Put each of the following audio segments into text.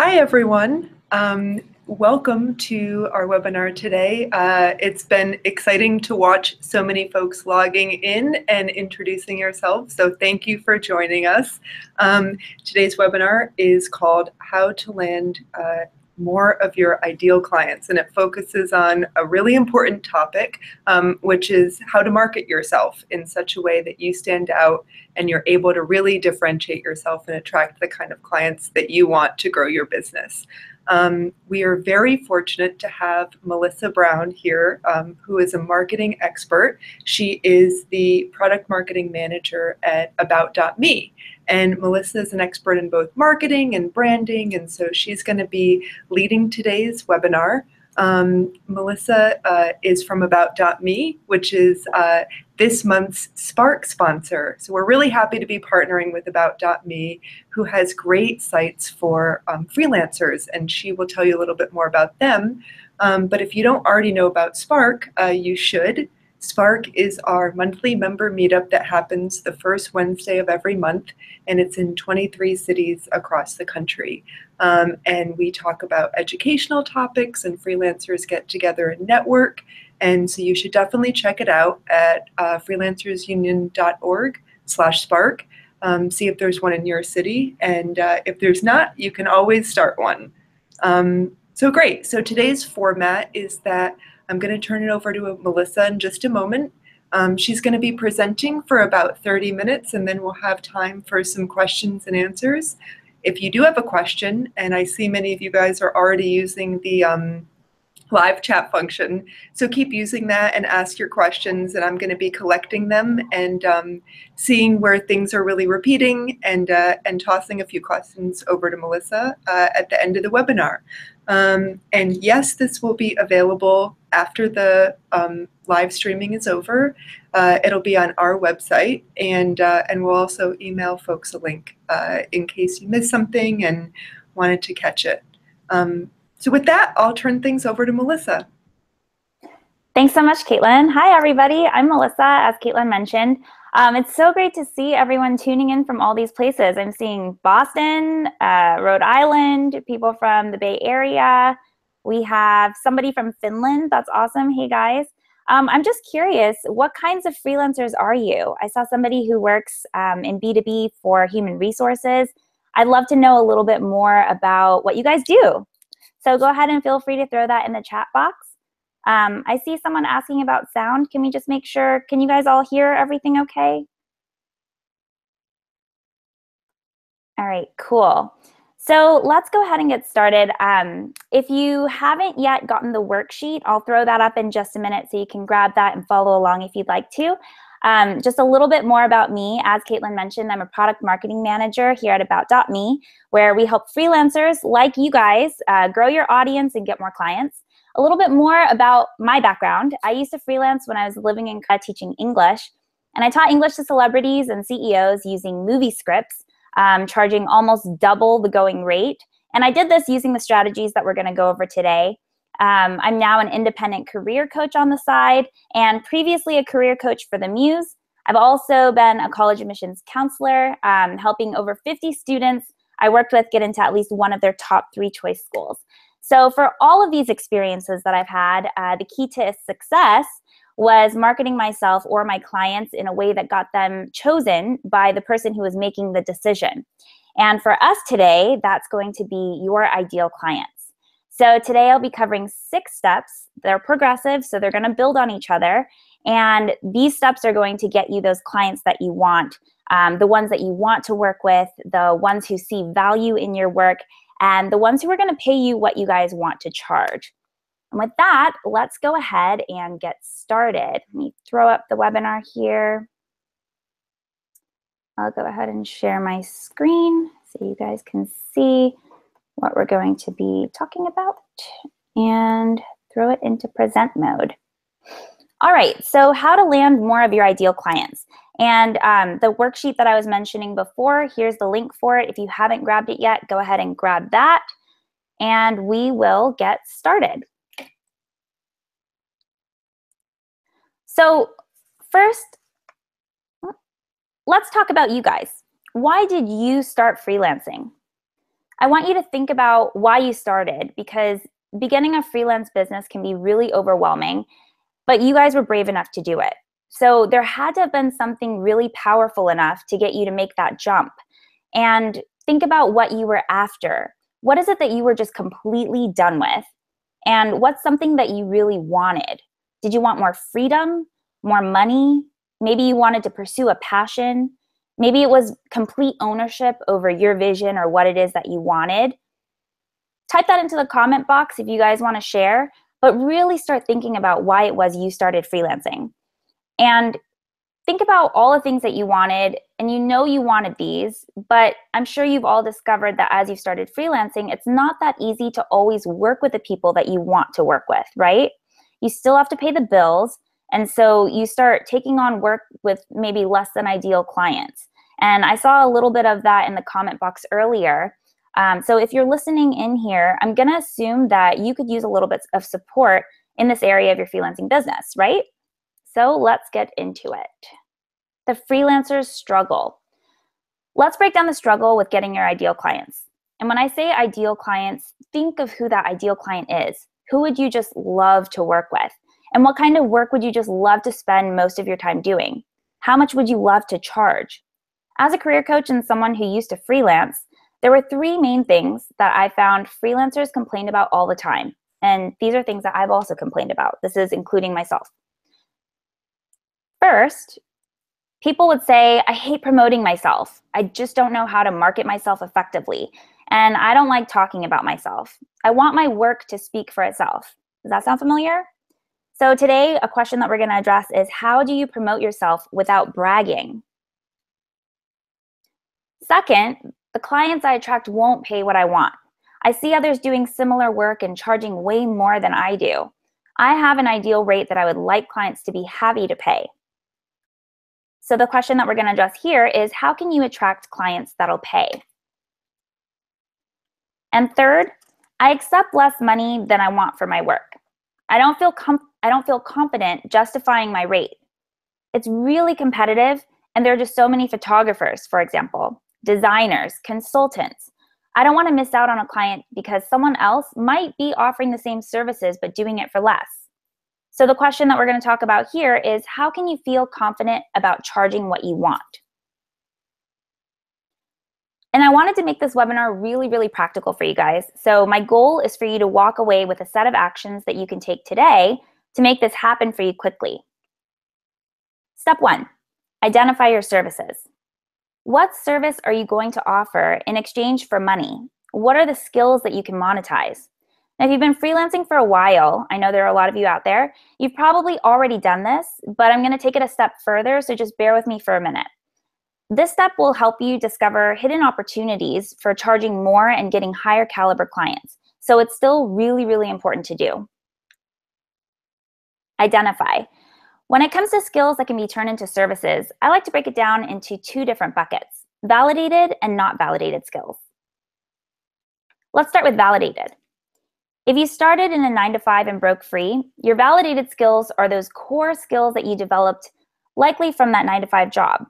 Hi, everyone. Welcome to our webinar today. It's been exciting to watch so many folks logging in and introducing yourselves, so thank you for joining us. Today's webinar is called How to Land More of Your Ideal Clients, and it focuses on a really important topic, which is how to market yourself in such a way that you stand out and you're able to really differentiate yourself and attract the kind of clients that you want to grow your business. We are very fortunate to have Melissa Brown here, who is a marketing expert. She is the product marketing manager at About.me. And Melissa is an expert in both marketing and branding, and so she's going to be leading today's webinar. Melissa is from About.me, which is this month's Spark sponsor. So we're really happy to be partnering with About.me, who has great sites for freelancers, and she will tell you a little bit more about them. But if you don't already know about Spark, you should. Spark is our monthly member meetup that happens the first Wednesday of every month, and it's in 23 cities across the country. And we talk about educational topics, and freelancers get together and network. And so you should definitely check it out at freelancersunion.org/spark. See if there's one in your city, and if there's not, you can always start one. So great. So today's format is that I'm going to turn it over to Melissa in just a moment. She's going to be presenting for about 30 minutes, and then we'll have time for some questions and answers. If you do have a question, and I see many of you guys are already using the live chat function, so keep using that and ask your questions, and I'm going to be collecting them and seeing where things are really repeating and tossing a few questions over to Melissa at the end of the webinar. And yes, this will be available after the live streaming is over. It'll be on our website, and we'll also email folks a link in case you missed something and wanted to catch it. So with that, I'll turn things over to Melissa. Thanks so much, Caitlin. Hi, everybody. I'm Melissa, as Caitlin mentioned. It's so great to see everyone tuning in from all these places. I'm seeing Boston, Rhode Island, people from the Bay Area. We have somebody from Finland. That's awesome. Hey, guys. I'm just curious, what kinds of freelancers are you? I saw somebody who works in B2B for human resources. I'd love to know a little bit more about what you guys do. So go ahead and feel free to throw that in the chat box. I see someone asking about sound. Can we just make sure, can you guys all hear everything okay? All right, cool. So let's go ahead and get started. If you haven't yet gotten the worksheet, I'll throw that up in just a minute so you can grab that and follow along if you'd like to. Just a little bit more about me. As Caitlin mentioned, I'm a product marketing manager here at About.me, where we help freelancers like you guys grow your audience and get more clients. A little bit more about my background. I used to freelance when I was living in teaching English, and I taught English to celebrities and CEOs using movie scripts, charging almost double the going rate. And I did this using the strategies that we're going to go over today. I'm now an independent career coach on the side, and previously a career coach for the Muse. I've also been a college admissions counselor, helping over 50 students I worked with get into at least one of their top 3 choice schools. So for all of these experiences that I've had, the key to success was marketing myself or my clients in a way that got them chosen by the person who was making the decision. And for us today, that's going to be your ideal clients. So today I'll be covering 6 steps. They're progressive, so they're going to build on each other. And these steps are going to get you those clients that you want, the ones that you want to work with, the ones who see value in your work, and the ones who are going to pay you what you guys want to charge. And with that, let's go ahead and get started. Let me throw up the webinar here. I'll go ahead and share my screen so you guys can see what we're going to be talking about and throw it into present mode. All right, so how to land more of your ideal clients. And the worksheet that I was mentioning before, here's the link for it. If you haven't grabbed it yet, go ahead and grab that, and we will get started. So first, let's talk about you guys. Why did you start freelancing? I want you to think about why you started, because beginning a freelance business can be really overwhelming, but you guys were brave enough to do it. So there had to have been something really powerful enough to get you to make that jump. And think about what you were after. What is it that you were just completely done with? And what's something that you really wanted? Did you want more freedom, more money? Maybe you wanted to pursue a passion. Maybe it was complete ownership over your vision or what it is that you wanted. Type that into the comment box if you guys want to share, but really start thinking about why it was you started freelancing. And think about all the things that you wanted, and you know you wanted these, but I'm sure you've all discovered that as you've started freelancing, it's not that easy to always work with the people that you want to work with, right? You still have to pay the bills, and so you start taking on work with maybe less than ideal clients. And I saw a little bit of that in the comment box earlier. So if you're listening in here, I'm going to assume that you could use a little bit of support in this area of your freelancing business, right? So let's get into it. The freelancer's struggle. Let's break down the struggle with getting your ideal clients. And when I say ideal clients, think of who that ideal client is. Who would you just love to work with? And what kind of work would you just love to spend most of your time doing? How much would you love to charge? As a career coach and someone who used to freelance, there were three main things that I found freelancers complained about all the time. And these are things that I've also complained about. This is including myself. First, people would say, I hate promoting myself. I just don't know how to market myself effectively. And I don't like talking about myself. I want my work to speak for itself. Does that sound familiar? So today, a question that we're going to address is, how do you promote yourself without bragging? Second, the clients I attract won't pay what I want. I see others doing similar work and charging way more than I do. I have an ideal rate that I would like clients to be happy to pay. So the question that we're going to address here is, how can you attract clients that'll pay? And third, I accept less money than I want for my work. I don't feel confident justifying my rate. It's really competitive, and there are just so many photographers, for example, designers, consultants. I don't want to miss out on a client because someone else might be offering the same services but doing it for less. So the question that we're going to talk about here is, how can you feel confident about charging what you want? And I wanted to make this webinar really, really practical for you guys. So my goal is for you to walk away with a set of actions that you can take today to make this happen for you quickly. Step 1, identify your services. What service are you going to offer in exchange for money? What are the skills that you can monetize? Now, if you've been freelancing for a while, I know there are a lot of you out there, you've probably already done this, but I'm going to take it a step further, so just bear with me for a minute. This step will help you discover hidden opportunities for charging more and getting higher caliber clients. So it's still really, really important to do. Identify. When it comes to skills that can be turned into services, I like to break it down into two different buckets: validated and not validated skills. Let's start with validated. If you started in a 9-to-5 and broke free, your validated skills are those core skills that you developed likely from that 9-to-5 job.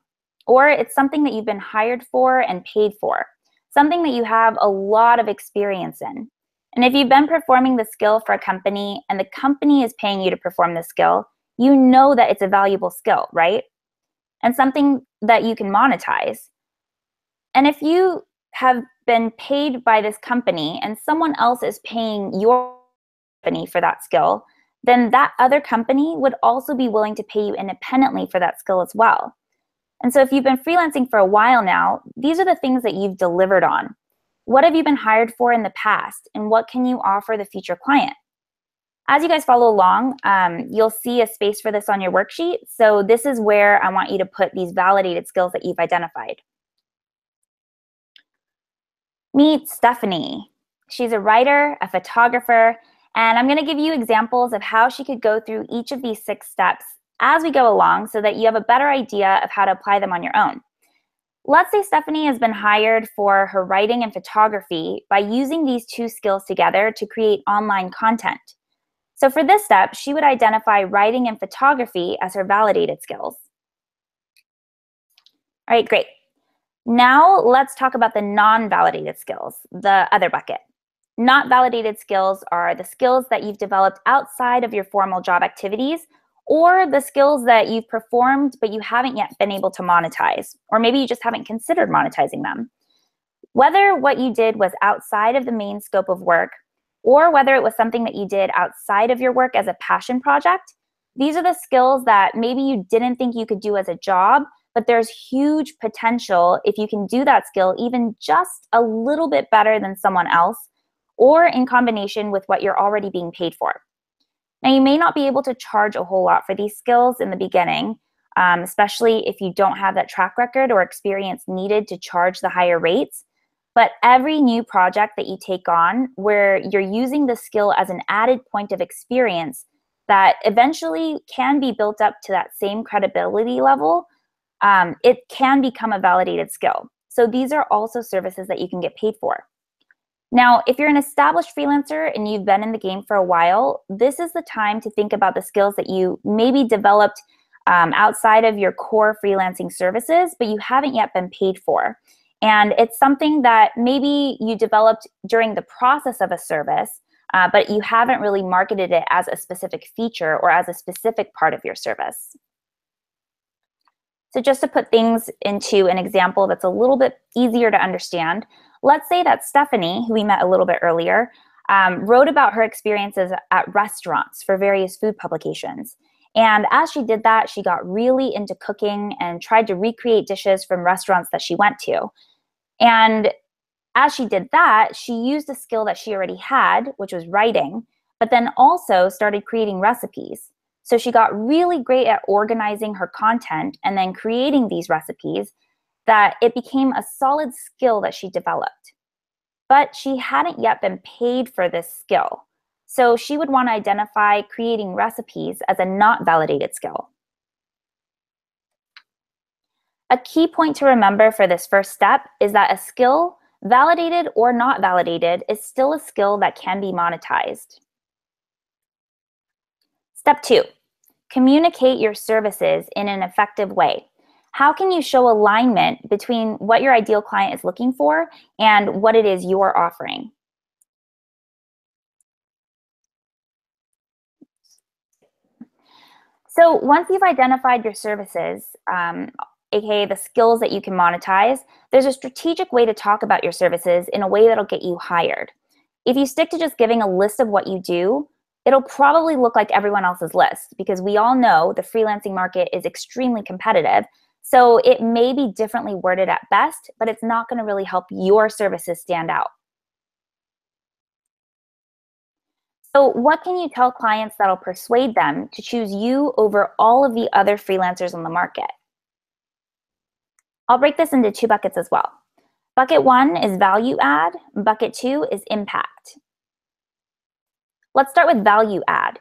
Or it's something that you've been hired for and paid for, something that you have a lot of experience in. And if you've been performing the skill for a company and the company is paying you to perform the skill, you know that it's a valuable skill, right? And something that you can monetize. And if you have been paid by this company and someone else is paying your company for that skill, then that other company would also be willing to pay you independently for that skill as well. And so if you've been freelancing for a while now, these are the things that you've delivered on. What have you been hired for in the past, and what can you offer the future client? As you guys follow along, you'll see a space for this on your worksheet. So this is where I want you to put these validated skills that you've identified. Meet Stephanie. She's a writer, a photographer, and I'm going to give you examples of how she could go through each of these 6 steps as we go along so that you have a better idea of how to apply them on your own. Let's say Stephanie has been hired for her writing and photography by using these 2 skills together to create online content. So for this step, she would identify writing and photography as her validated skills. All right, great. Now let's talk about the non-validated skills, the other bucket. Not validated skills are the skills that you've developed outside of your formal job activities, or the skills that you've performed but you haven't yet been able to monetize, or maybe you just haven't considered monetizing them. Whether what you did was outside of the main scope of work, or whether it was something that you did outside of your work as a passion project, these are the skills that maybe you didn't think you could do as a job, but there's huge potential if you can do that skill even just a little bit better than someone else, or in combination with what you're already being paid for. Now, you may not be able to charge a whole lot for these skills in the beginning, especially if you don't have that track record or experience needed to charge the higher rates. But every new project that you take on where you're using the skill as an added point of experience that eventually can be built up to that same credibility level, it can become a validated skill. So these are also services that you can get paid for. Now, if you're an established freelancer and you've been in the game for a while, this is the time to think about the skills that you maybe developed outside of your core freelancing services, but you haven't yet been paid for. And it's something that maybe you developed during the process of a service, but you haven't really marketed it as a specific feature or as a specific part of your service. So just to put things into an example that's a little bit easier to understand, let's say that Stephanie, who we met a little bit earlier, wrote about her experiences at restaurants for various food publications. And as she did that, she got really into cooking and tried to recreate dishes from restaurants that she went to. And as she did that, she used a skill that she already had, which was writing, but then also started creating recipes. So she got really great at organizing her content and then creating these recipes that it became a solid skill that she developed. But she hadn't yet been paid for this skill. So she would want to identify creating recipes as a not validated skill. A key point to remember for this first step is that a skill, validated or not validated, is still a skill that can be monetized. Step 2, communicate your services in an effective way. How can you show alignment between what your ideal client is looking for and what it is you're offering? So once you've identified your services, aka the skills that you can monetize, there's a strategic way to talk about your services in a way that'll get you hired. If you stick to just giving a list of what you do, it'll probably look like everyone else's list because we all know the freelancing market is extremely competitive. So it may be differently worded at best, but it's not going to really help your services stand out. So what can you tell clients that'll persuade them to choose you over all of the other freelancers on the market? I'll break this into 2 buckets as well. Bucket 1 is value add. Bucket 2 is impact. Let's start with value add.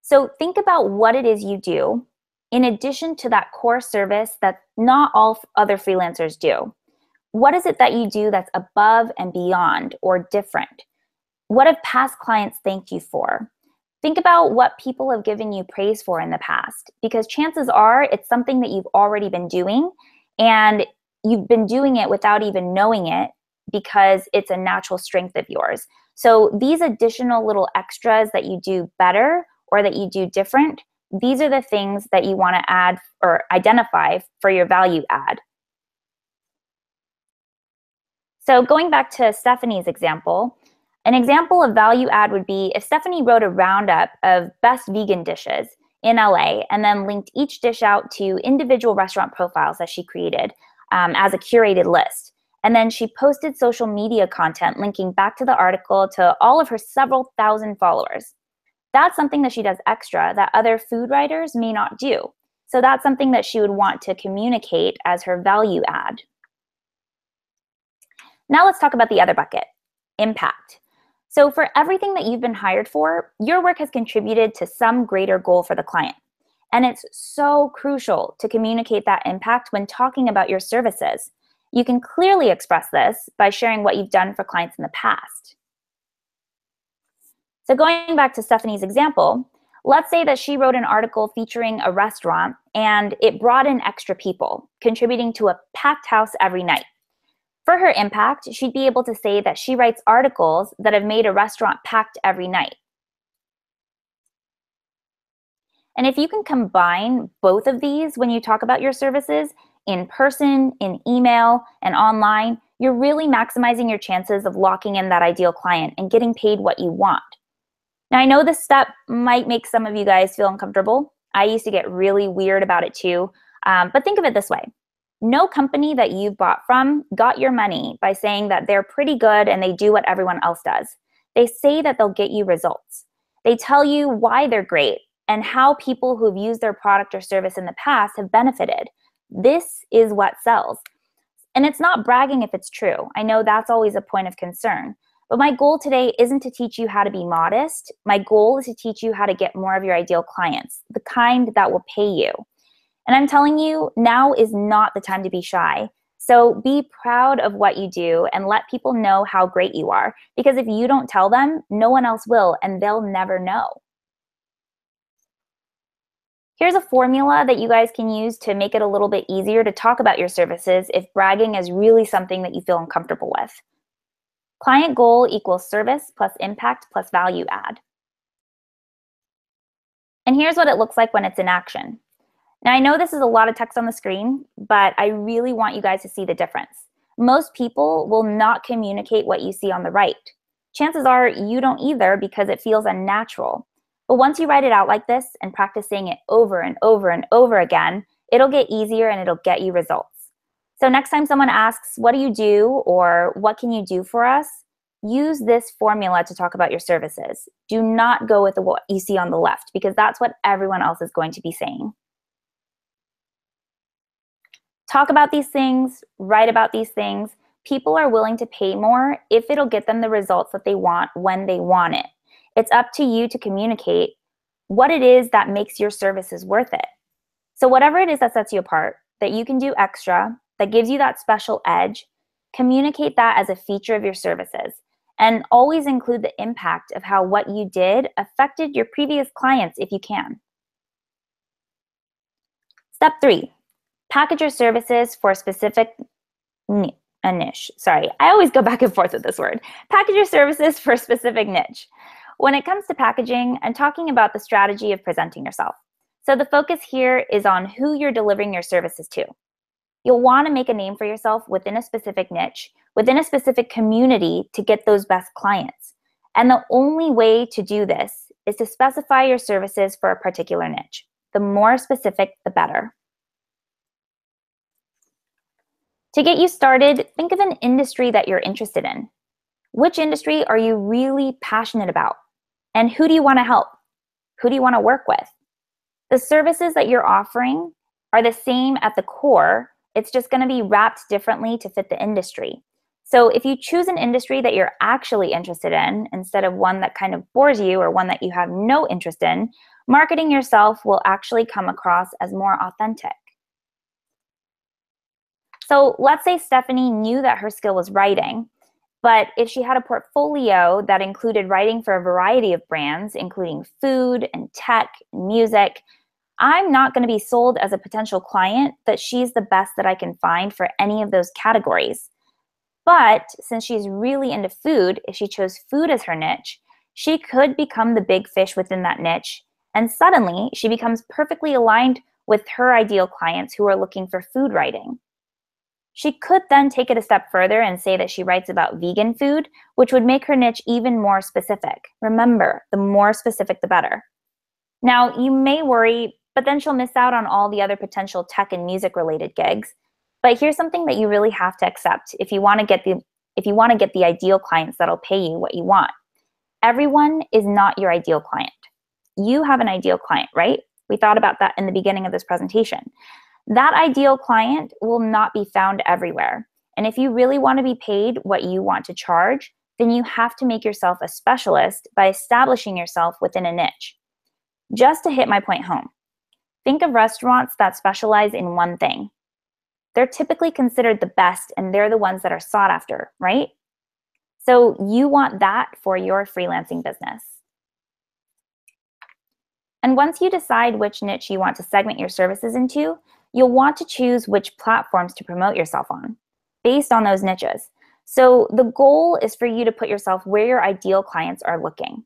So think about what it is you do in addition to that core service that not all other freelancers do. What is it that you do that's above and beyond or different? What have past clients thanked you for? Think about what people have given you praise for in the past, because chances are it's something that you've already been doing and you've been doing it without even knowing it because it's a natural strength of yours. So these additional little extras that you do better or that you do different, these are the things that you want to add or identify for your value add. So going back to Stephanie's example, an example of value add would be if Stephanie wrote a roundup of best vegan dishes in LA and then linked each dish out to individual restaurant profiles that she created as a curated list. And then she posted social media content linking back to the article to all of her several thousand followers. That's something that she does extra that other food writers may not do. So that's something that she would want to communicate as her value add. Now let's talk about the other bucket, impact. So for everything that you've been hired for, your work has contributed to some greater goal for the client. And it's so crucial to communicate that impact when talking about your services. You can clearly express this by sharing what you've done for clients in the past. So going back to Stephanie's example, let's say that she wrote an article featuring a restaurant and it brought in extra people, contributing to a packed house every night. For her impact, she'd be able to say that she writes articles that have made a restaurant packed every night. And if you can combine both of these when you talk about your services, in person, in email, and online, you're really maximizing your chances of locking in that ideal client and getting paid what you want. Now, I know this step might make some of you guys feel uncomfortable. I used to get really weird about it too, but think of it this way. No company that you've bought from got your money by saying that they're pretty good and they do what everyone else does. They say that they'll get you results. They tell you why they're great and how people who've used their product or service in the past have benefited. This is what sells. And it's not bragging if it's true. I know that's always a point of concern. But my goal today isn't to teach you how to be modest. My goal is to teach you how to get more of your ideal clients, the kind that will pay you. And I'm telling you, now is not the time to be shy. So be proud of what you do and let people know how great you are. Because if you don't tell them, no one else will, and they'll never know. Here's a formula that you guys can use to make it a little bit easier to talk about your services if bragging is really something that you feel uncomfortable with. Client goal equals service plus impact plus value add. And here's what it looks like when it's in action. Now, I know this is a lot of text on the screen, but I really want you guys to see the difference. Most people will not communicate what you see on the right. Chances are you don't either because it feels unnatural. But once you write it out like this and practice saying it over and over and over again, it'll get easier and it'll get you results. So next time someone asks, what do you do, or what can you do for us? Use this formula to talk about your services. Do not go with what you see on the left because that's what everyone else is going to be saying. Talk about these things, write about these things. People are willing to pay more if it'll get them the results that they want when they want it. It's up to you to communicate what it is that makes your services worth it. So whatever it is that sets you apart, that you can do extra, that gives you that special edge, communicate that as a feature of your services. And always include the impact of how what you did affected your previous clients if you can. Step 3. Package your services for a specific niche. Sorry, I always go back and forth with this word. Package your services for a specific niche. When it comes to packaging, I'm talking about the strategy of presenting yourself. So the focus here is on who you're delivering your services to. You'll want to make a name for yourself within a specific niche, within a specific community to get those best clients. And the only way to do this is to specify your services for a particular niche. The more specific, the better. To get you started, think of an industry that you're interested in. Which industry are you really passionate about? And who do you want to help? Who do you want to work with? The services that you're offering are the same at the core. It's just going to be wrapped differently to fit the industry. So if you choose an industry that you're actually interested in, instead of one that kind of bores you or one that you have no interest in, marketing yourself will actually come across as more authentic. So let's say Stephanie knew that her skill was writing, but if she had a portfolio that included writing for a variety of brands, including food and tech and music, I'm not going to be sold as a potential client that she's the best that I can find for any of those categories. But since she's really into food, if she chose food as her niche, she could become the big fish within that niche, and suddenly she becomes perfectly aligned with her ideal clients who are looking for food writing. She could then take it a step further and say that she writes about vegan food, which would make her niche even more specific. Remember, the more specific, the better. Now, you may worry, but then she'll miss out on all the other potential tech and music related gigs. But here's something that you really have to accept if you want to get the ideal clients that'll pay you what you want. Everyone is not your ideal client. You have an ideal client, right? We thought about that in the beginning of this presentation. That ideal client will not be found everywhere. And if you really want to be paid what you want to charge, then you have to make yourself a specialist by establishing yourself within a niche. Just to hit my point home, think of restaurants that specialize in one thing. They're typically considered the best and they're the ones that are sought after, right? So you want that for your freelancing business. And once you decide which niche you want to segment your services into, you'll want to choose which platforms to promote yourself on. based on those niches. So the goal is for you to put yourself where your ideal clients are looking.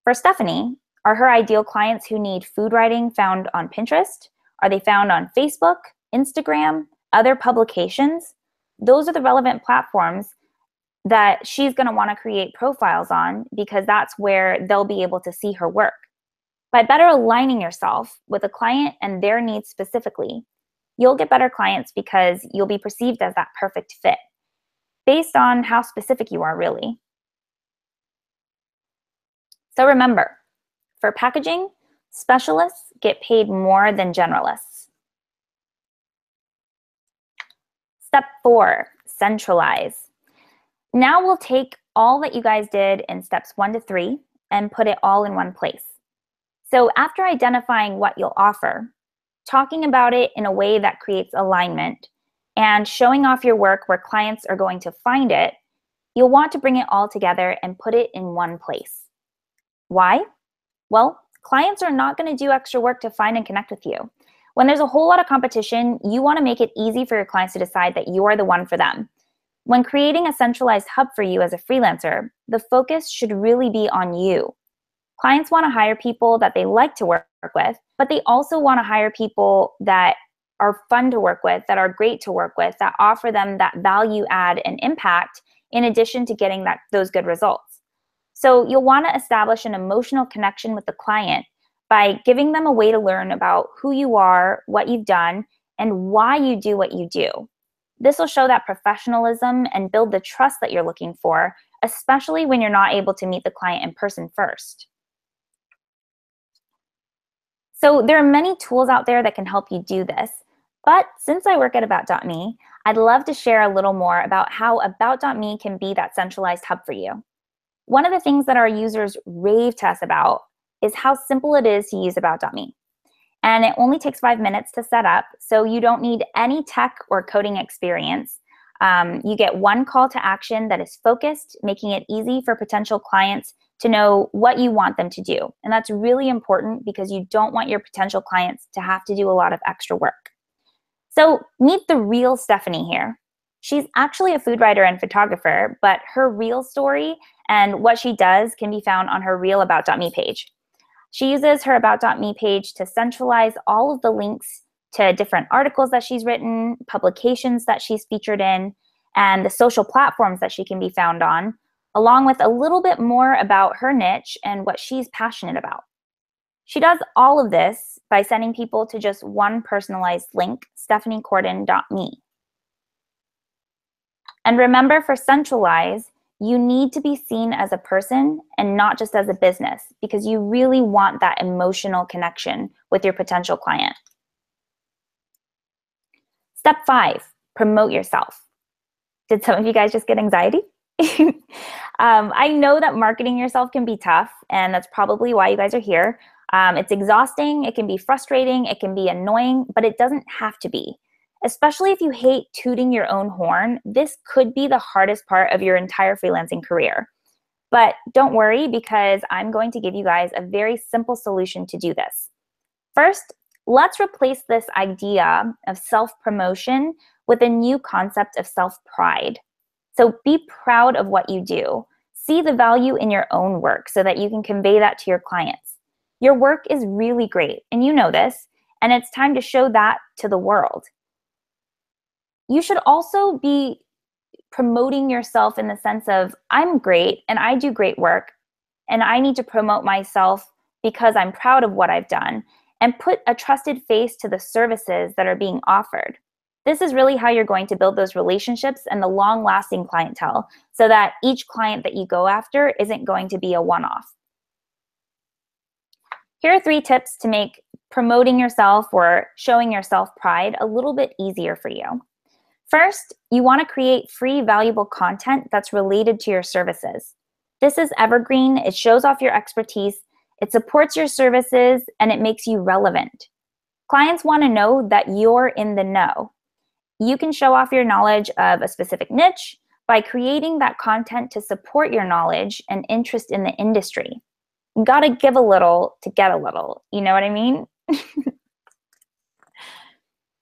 For Stephanie, are her ideal clients who need food writing found on Pinterest? Are they found on Facebook, Instagram, other publications? Those are the relevant platforms that she's going to want to create profiles on, because that's where they'll be able to see her work. By better aligning yourself with a client and their needs specifically, you'll get better clients because you'll be perceived as that perfect fit based on how specific you are, really. So remember, for packaging, specialists get paid more than generalists. Step 4, centralize. Now we'll take all that you guys did in steps 1 to 3 and put it all in one place. So after identifying what you'll offer, talking about it in a way that creates alignment, and showing off your work where clients are going to find it, you'll want to bring it all together and put it in one place. Why? Well, clients are not going to do extra work to find and connect with you. When there's a whole lot of competition, you want to make it easy for your clients to decide that you are the one for them. When creating a centralized hub for you as a freelancer, the focus should really be on you. Clients want to hire people that they like to work with, but they also want to hire people that are fun to work with, that are great to work with, that offer them that value add and impact in addition to getting those good results. So you'll want to establish an emotional connection with the client by giving them a way to learn about who you are, what you've done, and why you do what you do. This will show that professionalism and build the trust that you're looking for, especially when you're not able to meet the client in person first. So there are many tools out there that can help you do this, but since I work at About.me, I'd love to share a little more about how About.me can be that centralized hub for you. One of the things that our users rave to us about is how simple it is to use About.me. And it only takes 5 minutes to set up, so you don't need any tech or coding experience. You get one call to action that is focused, making it easy for potential clients to know what you want them to do. And that's really important because you don't want your potential clients to have to do a lot of extra work. So meet the real Stephanie here. She's actually a food writer and photographer, but her real story and what she does can be found on her real About.me page. She uses her About.me page to centralize all of the links to different articles that she's written, publications that she's featured in, and the social platforms that she can be found on, along with a little bit more about her niche and what she's passionate about. She does all of this by sending people to just one personalized link, stephaniecorden.me. And remember, for Centralize, you need to be seen as a person and not just as a business, because you really want that emotional connection with your potential client. Step 5, promote yourself. Did some of you guys just get anxiety? I know that marketing yourself can be tough, and that's probably why you guys are here. It's exhausting, it can be frustrating, it can be annoying, but it doesn't have to be. Especially if you hate tooting your own horn, this could be the hardest part of your entire freelancing career. But don't worry, because I'm going to give you guys a very simple solution to do this. First, let's replace this idea of self-promotion with a new concept of self-pride. So be proud of what you do. See the value in your own work so that you can convey that to your clients. Your work is really great, and you know this, and it's time to show that to the world. You should also be promoting yourself in the sense of, I'm great and I do great work, and I need to promote myself because I'm proud of what I've done, and put a trusted face to the services that are being offered. This is really how you're going to build those relationships and the long-lasting clientele, so that each client that you go after isn't going to be a one-off. Here are 3 tips to make promoting yourself or showing yourself pride a little bit easier for you. First, you want to create free, valuable content that's related to your services. This is evergreen, it shows off your expertise, it supports your services, and it makes you relevant. Clients want to know that you're in the know. You can show off your knowledge of a specific niche by creating that content to support your knowledge and interest in the industry. You gotta give a little to get a little, you know what I mean?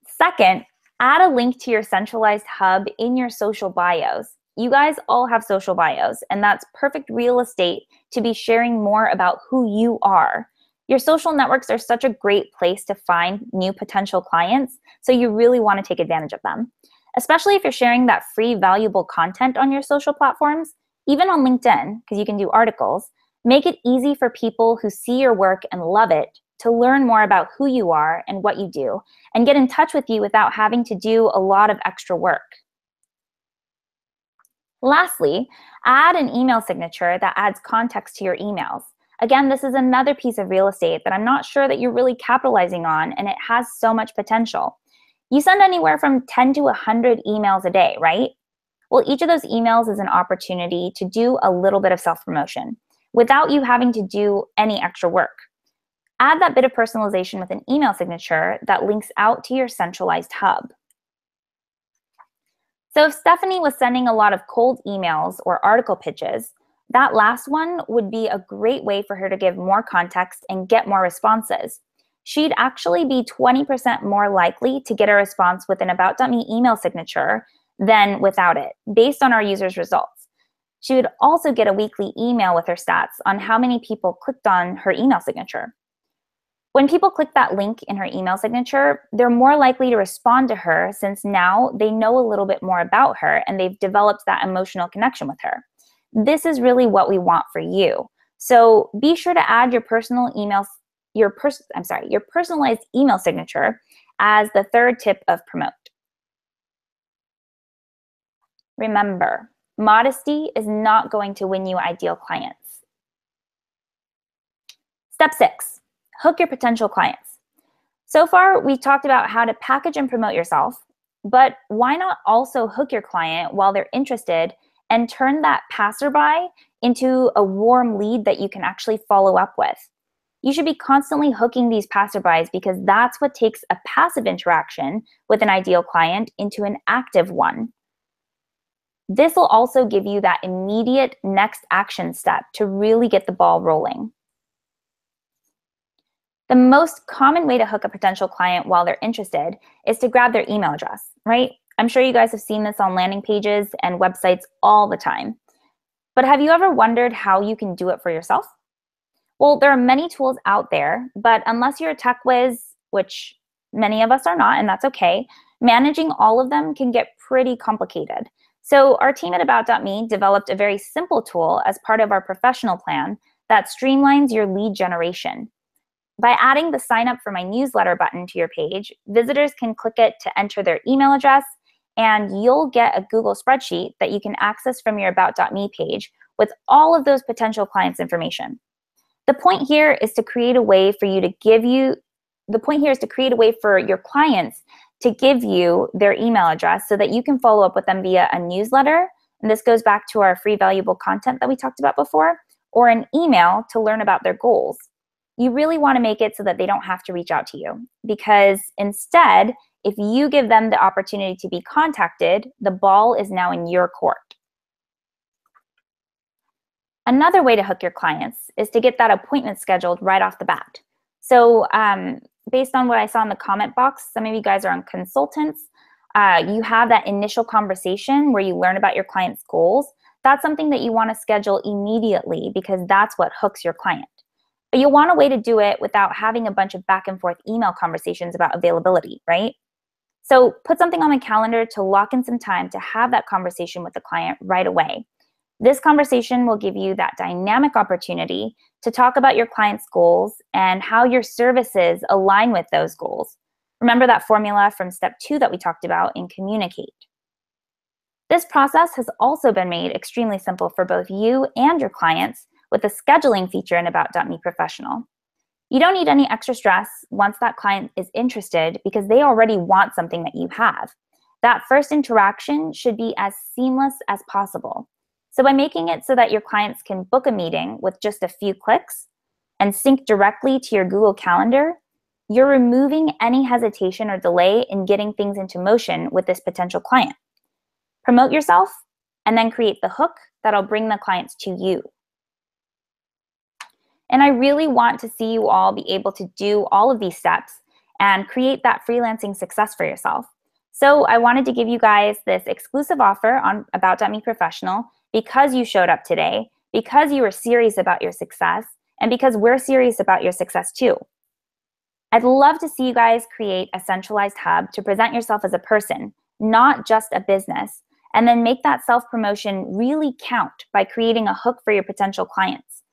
Second, Add a link to your centralized hub in your social bios. You guys all have social bios, and that's perfect real estate to be sharing more about who you are. Your social networks are such a great place to find new potential clients, so you really want to take advantage of them. Especially if you're sharing that free, valuable content on your social platforms, even on LinkedIn, because you can do articles. Make it easy for people who see your work and love it to learn more about who you are and what you do, and get in touch with you without having to do a lot of extra work. Lastly, add an email signature that adds context to your emails. Again, this is another piece of real estate that I'm not sure that you're really capitalizing on, and it has so much potential. You send anywhere from 10 to 100 emails a day, right? Well, each of those emails is an opportunity to do a little bit of self-promotion without you having to do any extra work. Add that bit of personalization with an email signature that links out to your centralized hub. So if Stephanie was sending a lot of cold emails or article pitches, that last one would be a great way for her to give more context and get more responses. She'd actually be 20% more likely to get a response with an About.me email signature than without it, based on our users' results. She would also get a weekly email with her stats on how many people clicked on her email signature. When people click that link in her email signature, they're more likely to respond to her since now they know a little bit more about her and they've developed that emotional connection with her. This is really what we want for you. So be sure to add your personalized email signature as the third tip of promote. Remember, modesty is not going to win you ideal clients. Step 6, hook your potential clients. So far, we've talked about how to package and promote yourself, but why not also hook your client while they're interested and turn that passerby into a warm lead that you can actually follow up with? You should be constantly hooking these passerbys because that's what takes a passive interaction with an ideal client into an active one. This will also give you that immediate next action step to really get the ball rolling. The most common way to hook a potential client while they're interested is to grab their email address, right? I'm sure you guys have seen this on landing pages and websites all the time. But have you ever wondered how you can do it for yourself? Well, there are many tools out there, but unless you're a tech whiz, which many of us are not, and that's okay, managing all of them can get pretty complicated. So our team at About.me developed a very simple tool as part of our professional plan that streamlines your lead generation. By adding the sign up for my newsletter button to your page, visitors can click it to enter their email address, and you'll get a Google spreadsheet that you can access from your About.me page with all of those potential clients' information. The point here is to create a way for your clients to give you their email address so that you can follow up with them via a newsletter. And this goes back to our free valuable content that we talked about before, or an email to learn about their goals. You really want to make it so that they don't have to reach out to you, because instead, if you give them the opportunity to be contacted, the ball is now in your court. Another way to hook your clients is to get that appointment scheduled right off the bat. So based on what I saw in the comment box, some of you guys are on consultants. You have that initial conversation where you learn about your client's goals. That's something that you want to schedule immediately because that's what hooks your client. But you'll want a way to do it without having a bunch of back and forth email conversations about availability, right? So put something on the calendar to lock in some time to have that conversation with the client right away. This conversation will give you that dynamic opportunity to talk about your client's goals and how your services align with those goals. Remember that formula from step 2 that we talked about in communicate. This process has also been made extremely simple for both you and your clients with a scheduling feature in About.me Professional. You don't need any extra stress once that client is interested because they already want something that you have. That first interaction should be as seamless as possible. So by making it so that your clients can book a meeting with just a few clicks and sync directly to your Google Calendar, you're removing any hesitation or delay in getting things into motion with this potential client. Promote yourself and then create the hook that'll bring the clients to you. And I really want to see you all be able to do all of these steps and create that freelancing success for yourself. So I wanted to give you guys this exclusive offer on About.me Professional because you showed up today, because you were serious about your success, and because we're serious about your success too. I'd love to see you guys create a centralized hub to present yourself as a person, not just a business, and then make that self-promotion really count by creating a hook for your potential clients.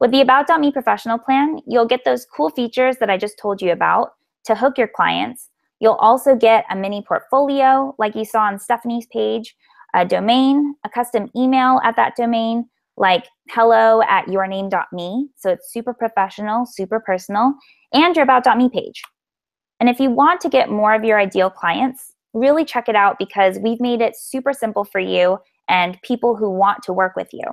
With the About.me Professional plan, you'll get those cool features that I just told you about to hook your clients. You'll also get a mini portfolio like you saw on Stephanie's page, a domain, a custom email at that domain, like hello@yourname.me. So it's super professional, super personal, and your About.me page. And if you want to get more of your ideal clients, really check it out because we've made it super simple for you and people who want to work with you.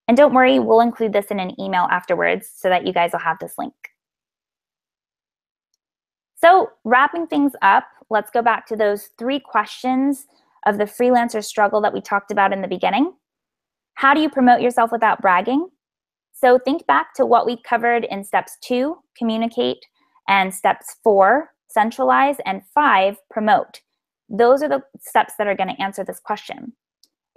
And don't worry, we'll include this in an email afterwards so that you guys will have this link. So wrapping things up, let's go back to those 3 questions of the freelancer struggle that we talked about in the beginning. How do you promote yourself without bragging? So think back to what we covered in steps 2, communicate, and steps 4, centralize, and 5, promote. Those are the steps that are going to answer this question.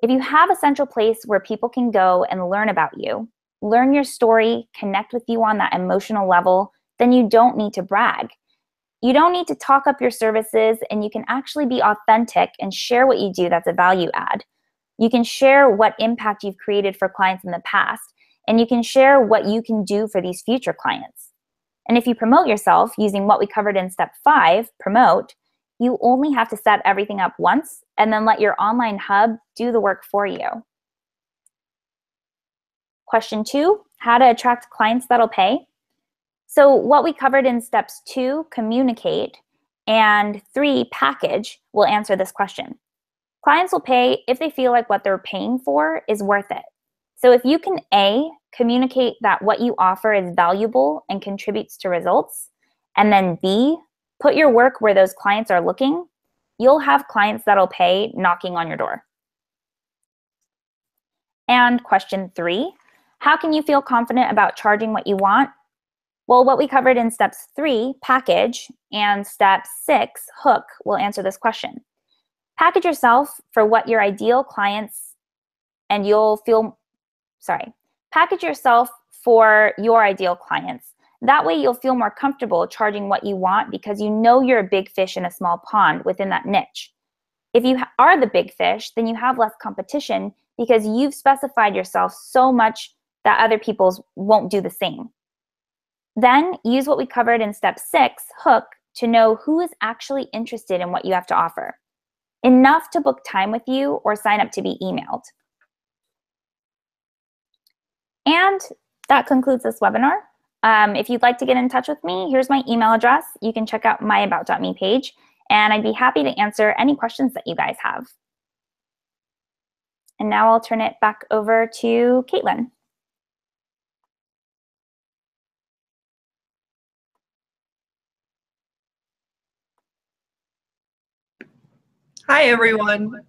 If you have a central place where people can go and learn about you, learn your story, connect with you on that emotional level, then you don't need to brag. You don't need to talk up your services, and you can actually be authentic and share what you do that's a value add. You can share what impact you've created for clients in the past, and you can share what you can do for these future clients. And if you promote yourself using what we covered in step 5, promote, you only have to set everything up once and then let your online hub do the work for you. Question 2, how to attract clients that'll pay. So what we covered in steps 2, communicate, and 3, package, will answer this question. Clients will pay if they feel like what they're paying for is worth it. So if you can A, communicate that what you offer is valuable and contributes to results, and then B, put your work where those clients are looking, you'll have clients that'll pay knocking on your door. And question 3, how can you feel confident about charging what you want? Well, what we covered in steps 3, package, and step 6, hook, will answer this question. Package yourself for what your ideal clients and package yourself for your ideal clients. That way you'll feel more comfortable charging what you want because you know you're a big fish in a small pond within that niche. If you are the big fish, then you have less competition because you've specified yourself so much that other people won't do the same. Then use what we covered in step 6, hook, to know who is actually interested in what you have to offer. Enough to book time with you or sign up to be emailed. And that concludes this webinar. If you'd like to get in touch with me, here's my email address. You can check out my About.me page, and I'd be happy to answer any questions that you guys have. And now I'll turn it back over to Caitlin. Hi, everyone.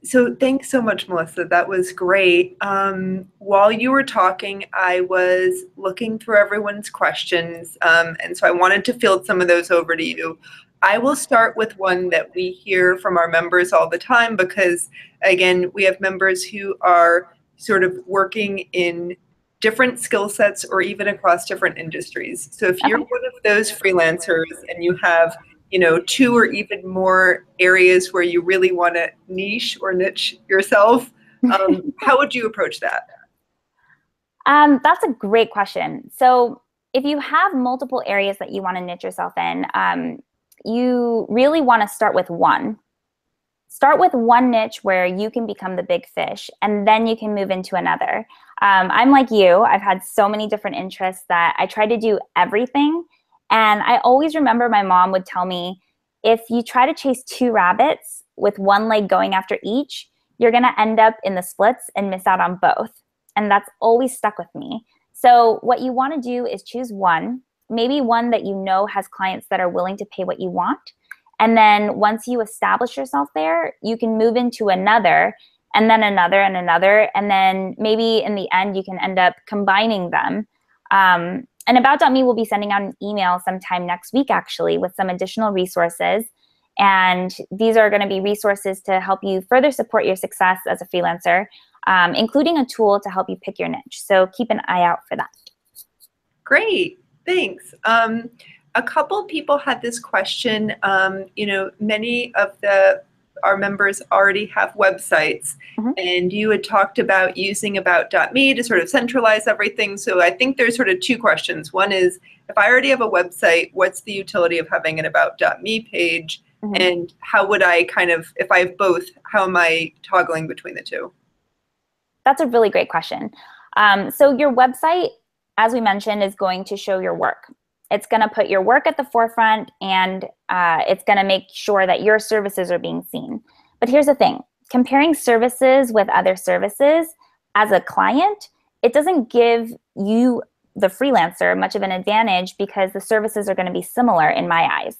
So thanks so much, Melissa. That was great. While you were talking, I was looking through everyone's questions, and so I wanted to field some of those over to you. I will start with one that we hear from our members all the time because, again, we have members who are sort of working in different skill sets or even across different industries. So if you're one of those freelancers and you have 2 or even more areas where you really want to niche yourself, how would you approach that? That's a great question. So if you have multiple areas that you want to niche yourself in, you really want to start with one. Start with one niche where you can become the big fish, and then you can move into another. I'm like you. I've had so many different interests that I try to do everything. And I always remember my mom would tell me, if you try to chase 2 rabbits with one leg going after each, you're going to end up in the splits and miss out on both. And that's always stuck with me. So what you want to do is choose one, maybe one that you know has clients that are willing to pay what you want. And then once you establish yourself there, you can move into another, and then another and another. And then maybe in the end, you can end up combining them. And About.me will be sending out an email sometime next week, actually, with some additional resources. And these are going to be resources to help you further support your success as a freelancer, including a tool to help you pick your niche. So keep an eye out for that. Great, thanks. A couple people had this question. Many of our members already have websites, and you had talked about using about.me to sort of centralize everything. So I think there's sort of two questions. One is, if I already have a website, what's the utility of having an about.me page? And how would I if I have both, how am I toggling between the two? That's a really great question. So your website, as we mentioned, is going to show your work. It's going to put your work at the forefront, and it's going to make sure that your services are being seen. But here's the thing. Comparing services with other services as a client, it doesn't give you, the freelancer, much of an advantage because the services are going to be similar in my eyes.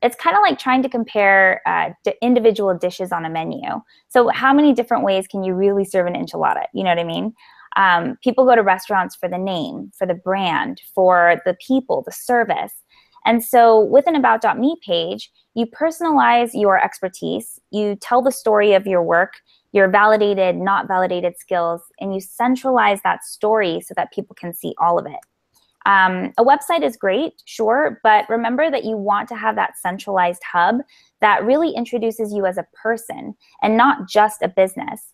It's kind of like trying to compare individual dishes on a menu. So how many different ways can you really serve an enchilada? You know what I mean? People go to restaurants for the name, for the brand, for the people, the service. And so with an about.me page, you personalize your expertise, you tell the story of your work, your validated, not validated skills, and you centralize that story so that people can see all of it. A website is great, sure, but remember that you want to have that centralized hub that really introduces you as a person and not just a business.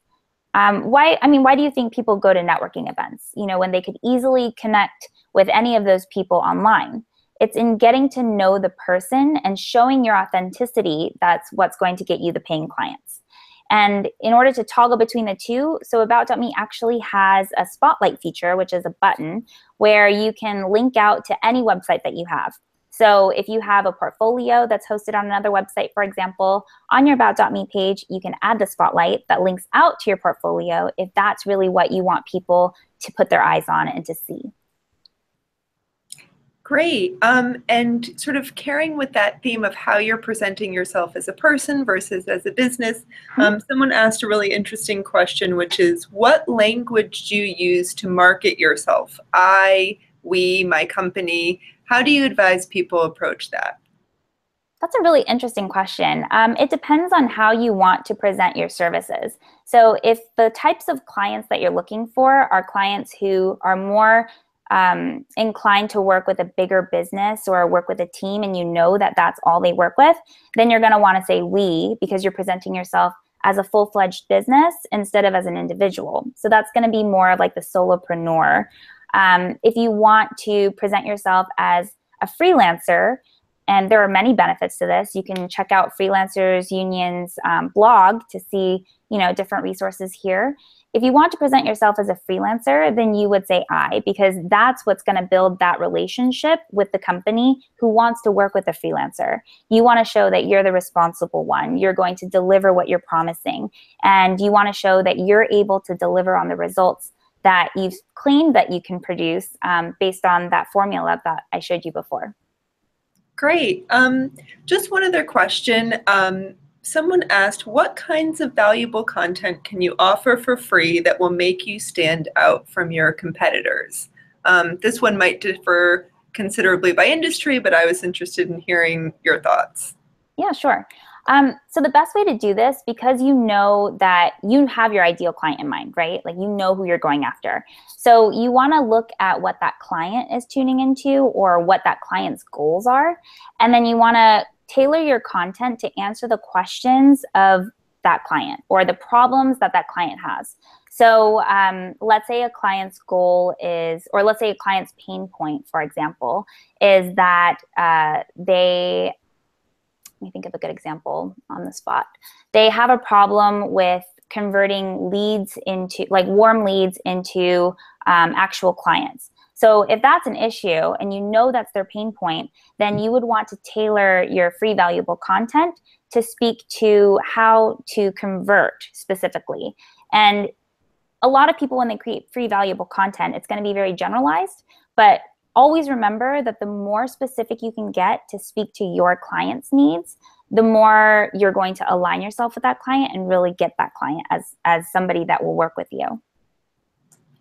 Why do you think people go to networking events, when they could easily connect with any of those people online? It's in getting to know the person and showing your authenticity that's what's going to get you the paying clients. And in order to toggle between the two, so About.me actually has a spotlight feature, which is a button where you can link out to any website that you have. So if you have a portfolio that's hosted on another website, for example, on your About.me page, you can add the spotlight that links out to your portfolio if that's really what you want people to put their eyes on and to see. Great. And sort of carrying with that theme of how you're presenting yourself as a person versus as a business, someone asked a really interesting question, which is, what language do you use to market yourself? I, we, my company. How do you advise people approach that? That's a really interesting question. It depends on how you want to present your services. So if the types of clients that you're looking for are clients who are more inclined to work with a bigger business or work with a team, and you know that that's all they work with, then you're going to want to say we, because you're presenting yourself as a full-fledged business instead of as an individual. So that's going to be more of like the solopreneur. If you want to present yourself as a freelancer, and there are many benefits to this, you can check out Freelancers Union's blog to see, different resources here. If you want to present yourself as a freelancer, then you would say I, because that's what's going to build that relationship with the company who wants to work with a freelancer. You want to show that you're the responsible one. You're going to deliver what you're promising. And you want to show that you're able to deliver on the results that you've claimed that you can produce based on that formula that I showed you before. Great. Just one other question. Someone asked, what kinds of valuable content can you offer for free that will make you stand out from your competitors? This one might differ considerably by industry, but I was interested in hearing your thoughts. Yeah, sure. So the best way to do this, because you know that you have your ideal client in mind, right? Like you know who you're going after. So you want to look at what that client is tuning into or what that client's goals are. And then you want to tailor your content to answer the questions of that client or the problems that that client has. So let's say a client's goal is, or let's say a client's pain point, for example, is that let me think of a good example on the spot. They have a problem with converting leads into, like warm leads into actual clients. So if that's an issue and you know that's their pain point, then you would want to tailor your free valuable content to speak to how to convert specifically. And a lot of people, when they create free valuable content, it's going to be very generalized, but always remember that the more specific you can get to speak to your client's needs, the more you're going to align yourself with that client and really get that client as somebody that will work with you.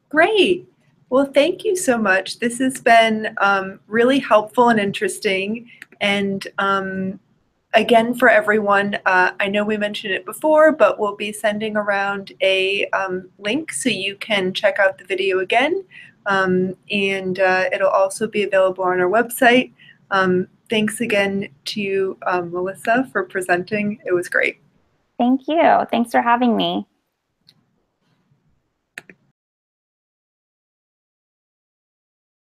Great. Well, thank you so much. This has been really helpful and interesting. And Again, for everyone, I know we mentioned it before, but we'll be sending around a link so you can check out the video again. And it'll also be available on our website. Thanks again to Melissa for presenting. It was great. Thank you. Thanks for having me.